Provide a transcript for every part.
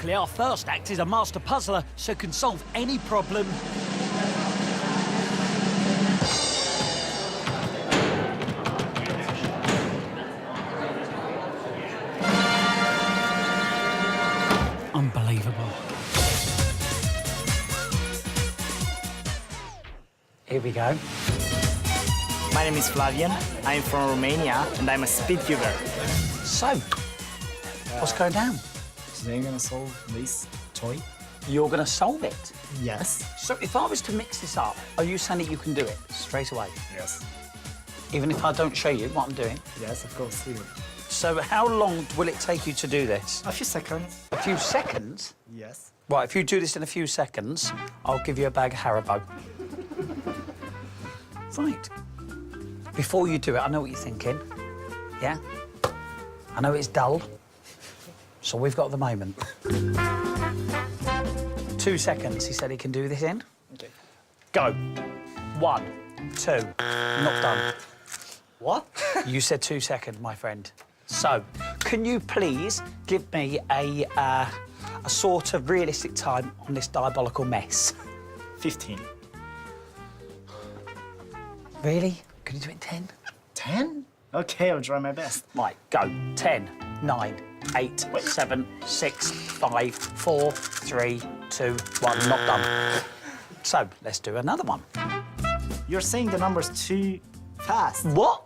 Luckily, our first act is a master puzzler, so can solve any problem. Unbelievable. Here we go. My name is Flavian. I'm from Romania, and I'm a speed giver. So, what's going down? Today I'm gonna solve this toy. You're going to solve it? Yes. So if I was to mix this up, are you saying that you can do it straight away? Yes. Even if I don't show you what I'm doing? Yes, of course. Here. So how long will it take you to do this? A few seconds. A few seconds? Yes. Right, if you do this in a few seconds, I'll give you a bag of Haribo. Right. Before you do it, I know what you're thinking. Yeah? I know it's dull. So we've got the moment. 2 seconds, he said he can do this in. Okay. Go. 1, 2. Not done. What? You said 2 seconds, my friend. So, can you please give me a sort of realistic time on this diabolical mess? 15. Really? Can you do it in 10? 10? Okay, I'll try my best. Right, go. 10, 9, 8, 7, 6, 5, 4, 3, 2, 1. Not done. So, let's do another one. You're saying the numbers too fast. What?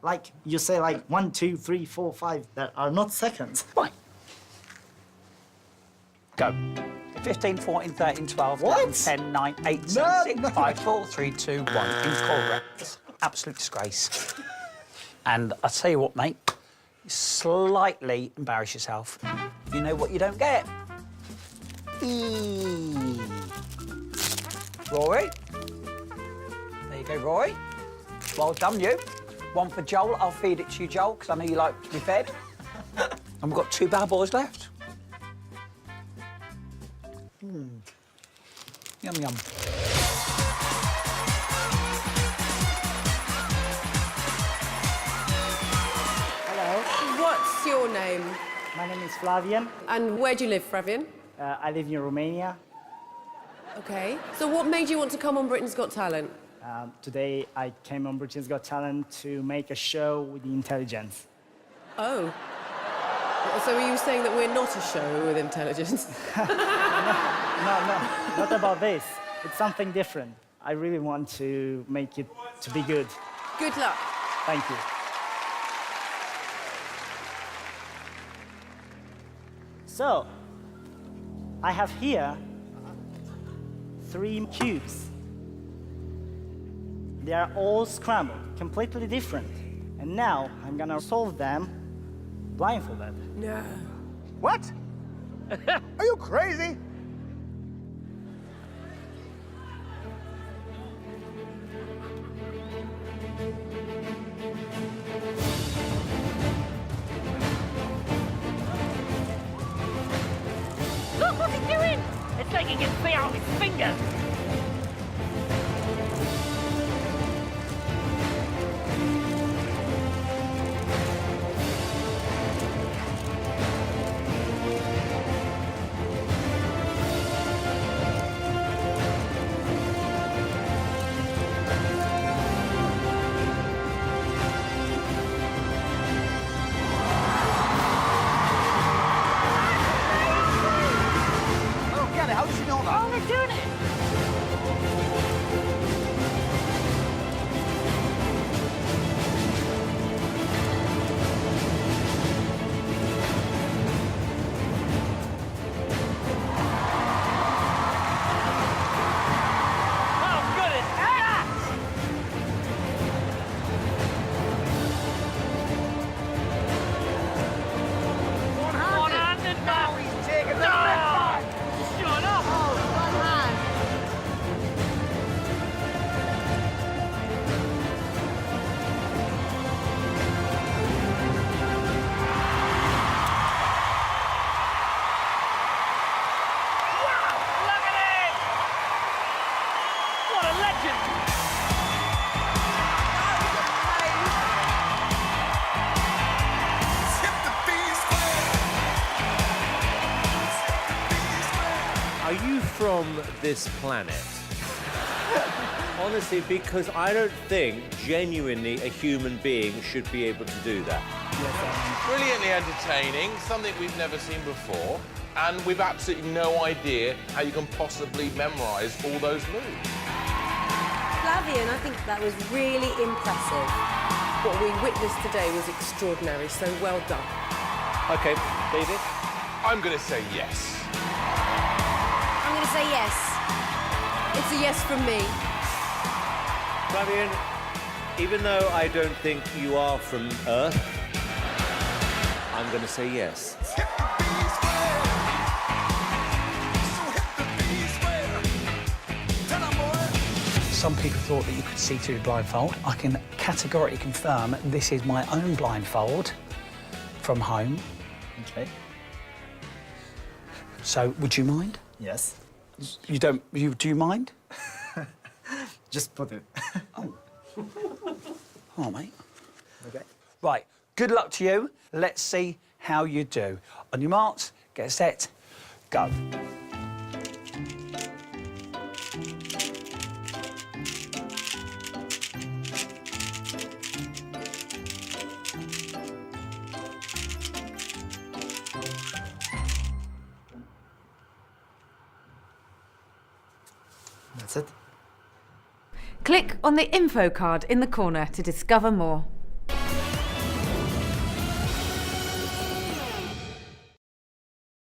Like, you say like 1, 2, 3, 4, 5 that are not seconds. Right. Go. 15, 14, 13, 12, What? 11, 10, 9, 8, 7, No, 6, no. 5, 4, 3, 2, 1. Incorrect. Absolute disgrace. And I tell you what, mate, you slightly embarrass yourself. You know what you don't get? Eee. Rory. There you go, Rory. Well done, you. One for Joel. I'll feed it to you, Joel, because I know you like to be fed. And we've got 2 bad boys left. Yum, yum. Hello, What's your name? my name is Flavian. And where do you live, Flavian? I live in Romania. OK. So what made you want to come on Britain's Got Talent? Today I came on Britain's Got Talent to make a show with the intelligence. Oh. So are you saying that we're not a show with intelligence? No, not about this. It's something different. I really want to make it to be good. Good luck. Thank you. So, I have here 3 cubes. They are all scrambled, completely different. And now I'm gonna solve them blindfolded. No. What? Are you crazy? Look what's he doing! It's taking his feet out of his fingers. I don't get it. How does she know that? Oh, they're doing it! from this planet. Honestly, because I don't think genuinely a human being should be able to do that. Brilliantly entertaining, something we've never seen before, and we've absolutely no idea how you can possibly memorise all those moves. Flavian, I think that was really impressive. What we witnessed today was extraordinary, so well done. OK, David? I'm going to say yes. I'm going to say yes. It's a yes from me. Flavian, even though I don't think you are from Earth, I'm going to say yes. Some people thought that you could see through the blindfold. I can categorically confirm this is my own blindfold from home. Okay. So, would you mind? Yes. You don't. Do you mind? Just put it. Oh, mate. Okay. Right. Good luck to you. Let's see how you do. On your marks, get set, go. That's it. Click on the info card in the corner to discover more.